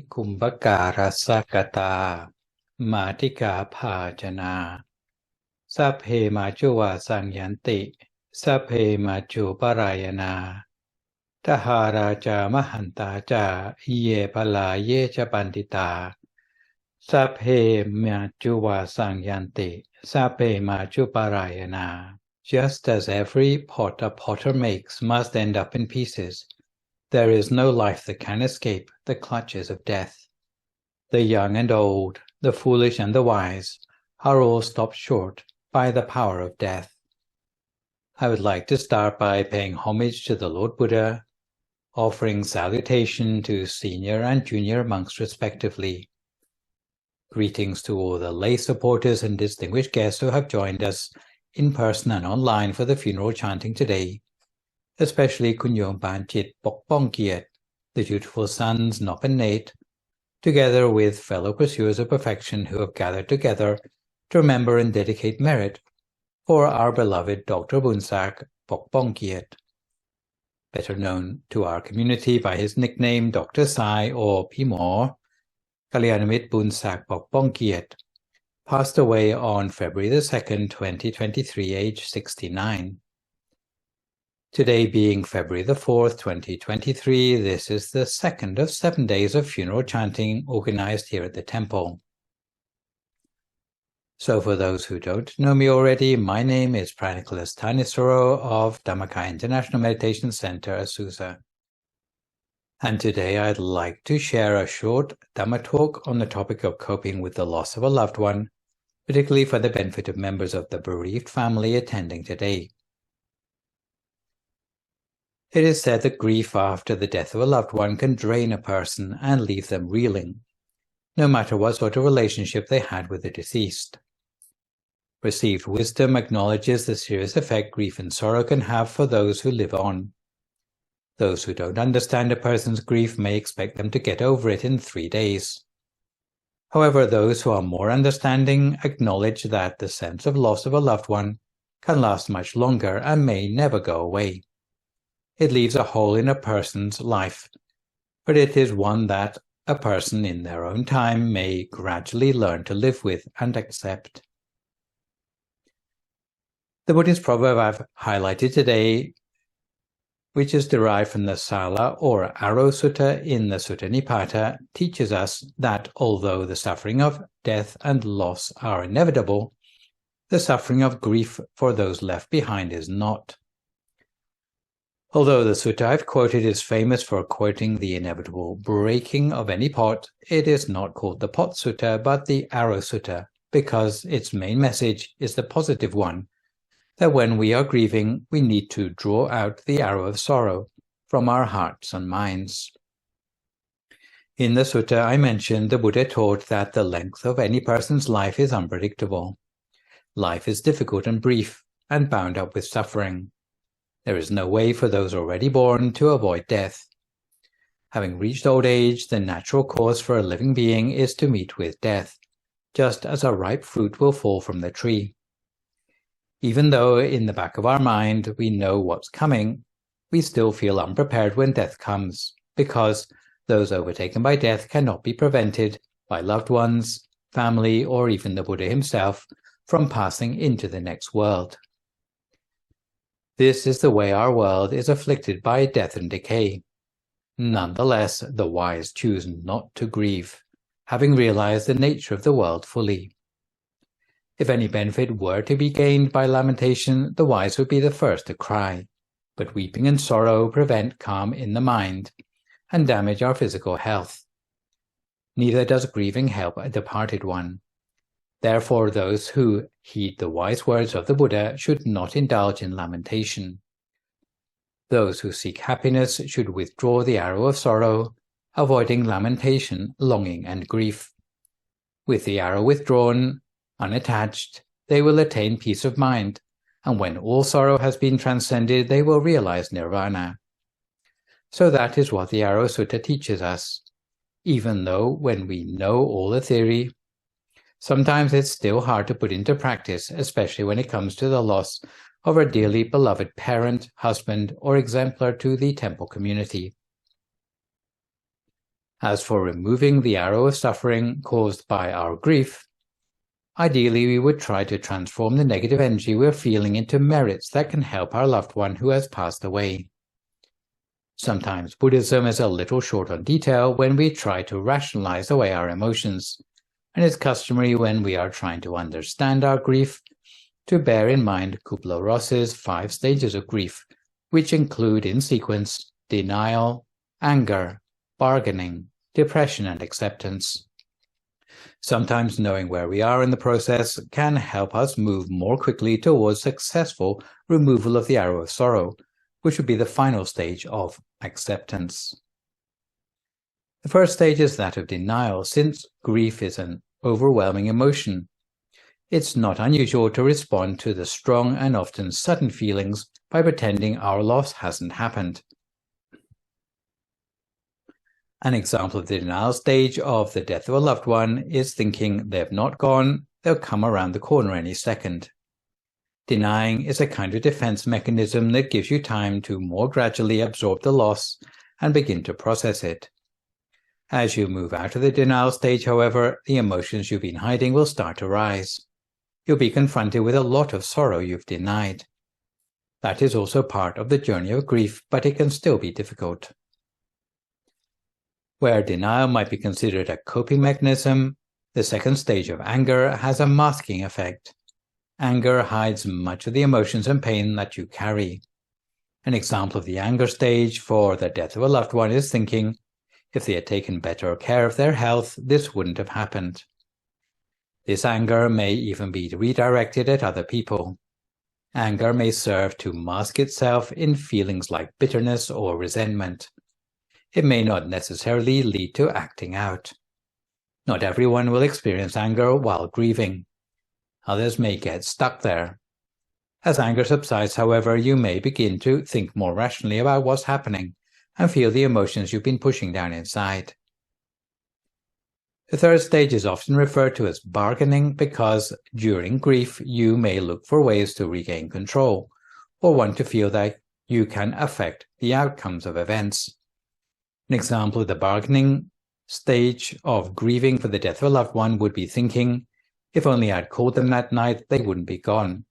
kumbhakārassa katā mattikabhājanā sabbe maccuvasaṃ yanti sabbe maccuparāyanā daharā ca mahantā ca ye bālā ye ca paṇḍitā sabbe maccuvasaṃ yanti sabbe maccuparāyanā. Just as every pot a potter makes must end up in pieces, there is no life that can escape the clutches of death. The young and old, the foolish and the wise, are all stopped short by the power of death. I would like to start by paying homage to the Lord Buddha, offering salutation to senior and junior monks respectively. Greetings to all the lay supporters and distinguished guests who have joined us in person and online for the funeral chanting today, especially Boonsak Bokbongkiat, the dutiful sons Nop and Nate, together with fellow pursuers of perfection who have gathered together to remember and dedicate merit for our beloved Dr. Boonsak Bokbongkiat, better known to our community by his nickname Dr. Sai or Pimor, Kalyanamit Boonsak Bokbongkiat, passed away on February 2nd, 2023, age 69. Today being February 4th, 2023, this is the second of 7 days of funeral chanting organized here at the temple. So for those who don't know me already, my name is Phra Nicholas Thanissaro of Dhammakaya International Meditation Center, Azusa. And today I'd like to share a short Dhamma talk on the topic of coping with the loss of a loved one, particularly for the benefit of members of the bereaved family attending today. It is said that grief after the death of a loved one can drain a person and leave them reeling, no matter what sort of relationship they had with the deceased. Received wisdom acknowledges the serious effect grief and sorrow can have for those who live on. Those who don't understand a person's grief may expect them to get over it in 3 days. However, those who are more understanding acknowledge that the sense of loss of a loved one can last much longer and may never go away. It leaves a hole in a person's life, but it is one that a person in their own time may gradually learn to live with and accept. The Buddhist proverb I've highlighted today, which is derived from the Salla or Arrow Sutta in the Sutta Nipāta, teaches us that although the suffering of death and loss are inevitable, the suffering of grief for those left behind is not. Although the sutta I've quoted is famous for quoting the inevitable breaking of any pot, it is not called the Pot Sutta but the Arrow Sutta, because its main message is the positive one, that when we are grieving, we need to draw out the arrow of sorrow from our hearts and minds. In the sutta I mentioned, the Buddha taught that the length of any person's life is unpredictable. Life is difficult and brief, and bound up with suffering. There is no way for those already born to avoid death. Having reached old age, the natural course for a living being is to meet with death, just as a ripe fruit will fall from the tree. Even though in the back of our mind we know what's coming, we still feel unprepared when death comes, because those overtaken by death cannot be prevented by loved ones, family, or even the Buddha himself from passing into the next world. This is the way our world is afflicted by death and decay. Nonetheless, the wise choose not to grieve, having realized the nature of the world fully. If any benefit were to be gained by lamentation, the wise would be the first to cry, but weeping and sorrow prevent calm in the mind and damage our physical health. Neither does grieving help a departed one. Therefore, those who heed the wise words of the Buddha should not indulge in lamentation. Those who seek happiness should withdraw the arrow of sorrow, avoiding lamentation, longing, and grief. With the arrow withdrawn, unattached, they will attain peace of mind, and when all sorrow has been transcended, they will realize nirvana. So that is what the Arrow Sutta teaches us, even though when we know all the theory, sometimes it's still hard to put into practice, especially when it comes to the loss of a dearly beloved parent, husband, or exemplar to the temple community. As for removing the arrow of suffering caused by our grief, ideally we would try to transform the negative energy we're feeling into merits that can help our loved one who has passed away. Sometimes Buddhism is a little short on detail when we try to rationalize away our emotions, and it's customary when we are trying to understand our grief to bear in mind Kubler-Ross's 5 stages of grief, which include in sequence denial, anger, bargaining, depression, and acceptance. Sometimes knowing where we are in the process can help us move more quickly towards successful removal of the arrow of sorrow, which would be the final stage of acceptance. The first stage is that of denial, since grief is an overwhelming emotion. It's not unusual to respond to the strong and often sudden feelings by pretending our loss hasn't happened. An example of the denial stage of the death of a loved one is thinking they've not gone, they'll come around the corner any second. Denying is a kind of defense mechanism that gives you time to more gradually absorb the loss and begin to process it. As you move out of the denial stage, however, the emotions you've been hiding will start to rise. You'll be confronted with a lot of sorrow you've denied. That is also part of the journey of grief, but it can still be difficult. Where denial might be considered a coping mechanism, the second stage of anger has a masking effect. Anger hides much of the emotions and pain that you carry. An example of the anger stage for the death of a loved one is thinking, if they had taken better care of their health, this wouldn't have happened. This anger may even be redirected at other people. Anger may serve to mask itself in feelings like bitterness or resentment. It may not necessarily lead to acting out. Not everyone will experience anger while grieving. Others may get stuck there. As anger subsides, however, you may begin to think more rationally about what's happening and feel the emotions you've been pushing down inside. The third stage is often referred to as bargaining because during grief you may look for ways to regain control or want to feel that you can affect the outcomes of events. An example of the bargaining stage of grieving for the death of a loved one would be thinking, if only I'd called them that night, they wouldn't be gone.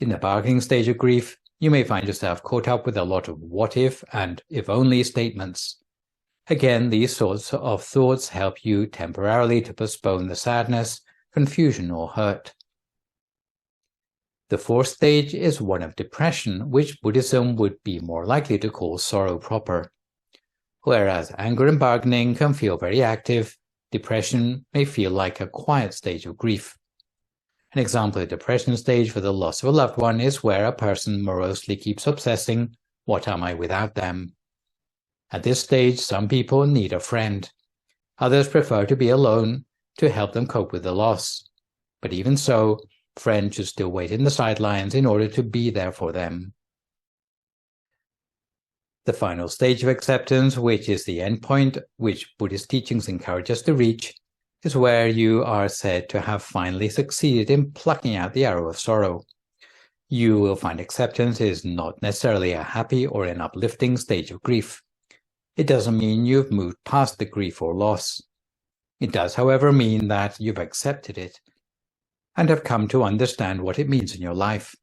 In the bargaining stage of grief, you may find yourself caught up with a lot of what if and if only statements. Again, these sorts of thoughts help you temporarily to postpone the sadness, confusion, or hurt. The fourth stage is one of depression, which Buddhism would be more likely to call sorrow proper. Whereas anger and bargaining can feel very active, depression may feel like a quiet stage of grief. An example of the depression stage for the loss of a loved one is where a person morosely keeps obsessing, what am I without them? At this stage, some people need a friend. Others prefer to be alone to help them cope with the loss. But even so, friends should still wait in the sidelines in order to be there for them. The final stage of acceptance, which is the end point which Buddhist teachings encourage us to reach, is where you are said to have finally succeeded in plucking out the arrow of sorrow. You will find acceptance is not necessarily a happy or an uplifting stage of grief. It doesn't mean you've moved past the grief or loss. It does, however, mean that you've accepted it and have come to understand what it means in your life.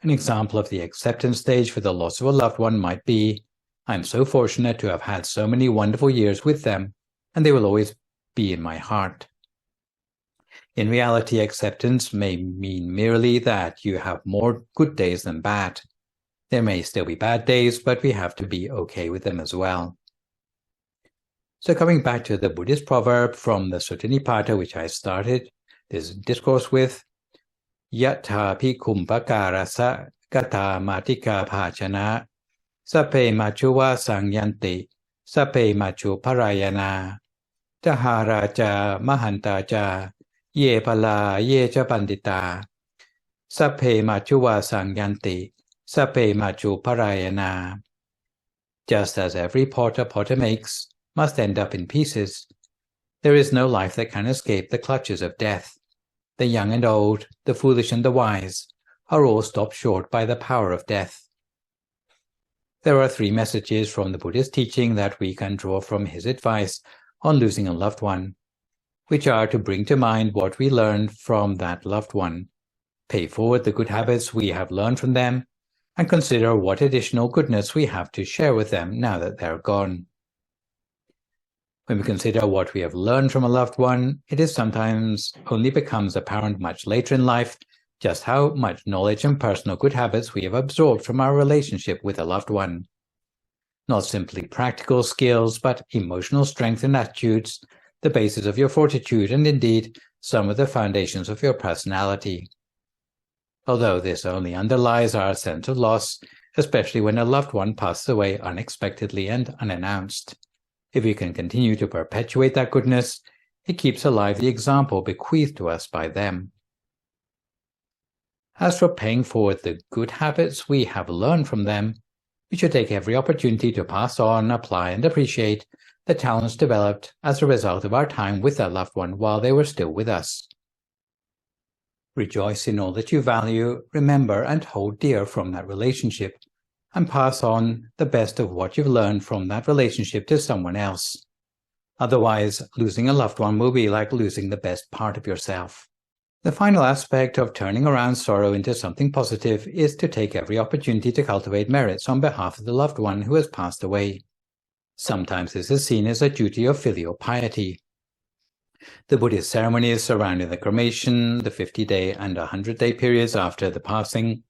An example of the acceptance stage for the loss of a loved one might be, I'm so fortunate to have had so many wonderful years with them, and they will always be in my heart. In reality, acceptance may mean merely that you have more good days than bad. There may still be bad days, but we have to be okay with them as well. So coming back to the Buddhist proverb from the Sutta Nipāta, which I started this discourse with, Yathā kumbhakārassa katā mattikabhājanā, sabbe maccuvasaṃ yanti, sabbe maccuparāyanā, daharā mahantā, ye bālā ye paṇḍitā, sabbe maccuvasaṃ yanti, sabbe maccuparāyanā. Just as every pot a potter makes must end up in pieces, there is no life that can escape the clutches of death. The young and old, the foolish and the wise, are all stopped short by the power of death. There are 3 messages from the Buddha's teaching that we can draw from his advice on losing a loved one, which are to bring to mind what we learned from that loved one, pay forward the good habits we have learned from them, and consider what additional goodness we have to share with them now that they're gone. When we consider what we have learned from a loved one, it is sometimes only becomes apparent much later in life just how much knowledge and personal good habits we have absorbed from our relationship with a loved one. Not simply practical skills, but emotional strength and attitudes, the basis of your fortitude, and indeed some of the foundations of your personality. Although this only underlies our sense of loss, especially when a loved one passes away unexpectedly and unannounced. If we can continue to perpetuate that goodness, it keeps alive the example bequeathed to us by them. As for paying forward the good habits we have learned from them, we should take every opportunity to pass on, apply, and appreciate the talents developed as a result of our time with that loved one while they were still with us. Rejoice in all that you value, remember, and hold dear from that relationship, and pass on the best of what you've learned from that relationship to someone else. Otherwise, losing a loved one will be like losing the best part of yourself. The final aspect of turning around sorrow into something positive is to take every opportunity to cultivate merits on behalf of the loved one who has passed away. Sometimes this is seen as a duty of filial piety. The Buddhist ceremonies surrounding the cremation, the 50-day and 100-day periods after the passing,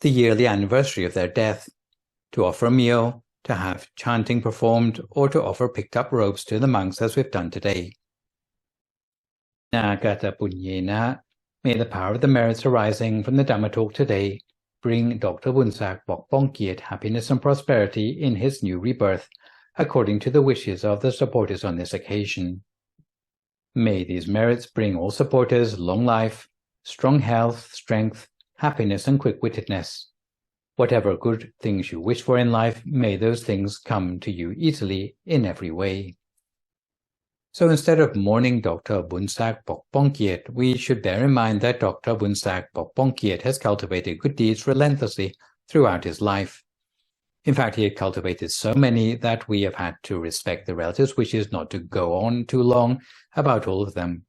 the yearly anniversary of their death, to offer a meal, to have chanting performed, or to offer picked-up robes to the monks as we've done today. Katā, may the power of the merits arising from the Dhamma talk today bring Dr. Boonsak Bokbongkiat happiness and prosperity in his new rebirth, according to the wishes of the supporters on this occasion. May these merits bring all supporters long life, strong health, strength, happiness, and quick-wittedness. Whatever good things you wish for in life, may those things come to you easily in every way. So instead of mourning Dr. Boonsak Bokbongkiat, we should bear in mind that Dr. Boonsak Bokbongkiat has cultivated good deeds relentlessly throughout his life. In fact, he had cultivated so many that we have had to respect the relatives' wishes not to go on too long about all of them.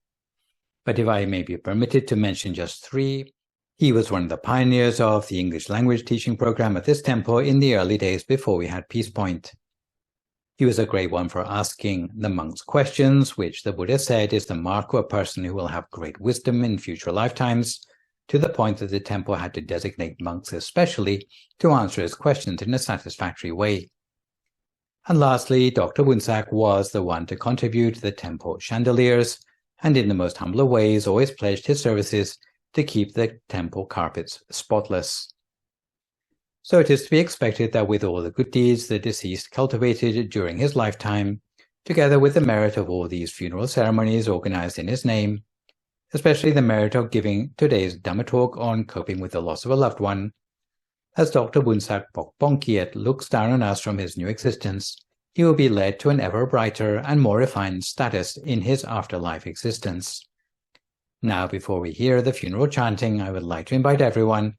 But if I may be permitted to mention just 3, he was one of the pioneers of the English language teaching program at this temple in the early days before we had Peace Point. He was a great one for asking the monks questions, which the Buddha said is the mark of a person who will have great wisdom in future lifetimes, to the point that the temple had to designate monks especially to answer his questions in a satisfactory way. And lastly, Dr. Boonsak was the one to contribute to the temple chandeliers, and in the most humble ways always pledged his services to keep the temple carpets spotless. So it is to be expected that with all the good deeds the deceased cultivated during his lifetime, together with the merit of all these funeral ceremonies organized in his name, especially the merit of giving today's Dhamma talk on coping with the loss of a loved one, as Dr. Boonsak Bokbongkiat looks down on us from his new existence, he will be led to an ever brighter and more refined status in his afterlife existence. Now, before we hear the funeral chanting, I would like to invite everyone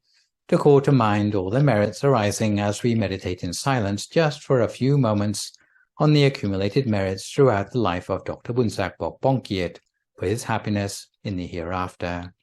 to call to mind all the merits arising as we meditate in silence just for a few moments on the accumulated merits throughout the life of Dr. Boonsak Bokbongkiat for his happiness in the hereafter.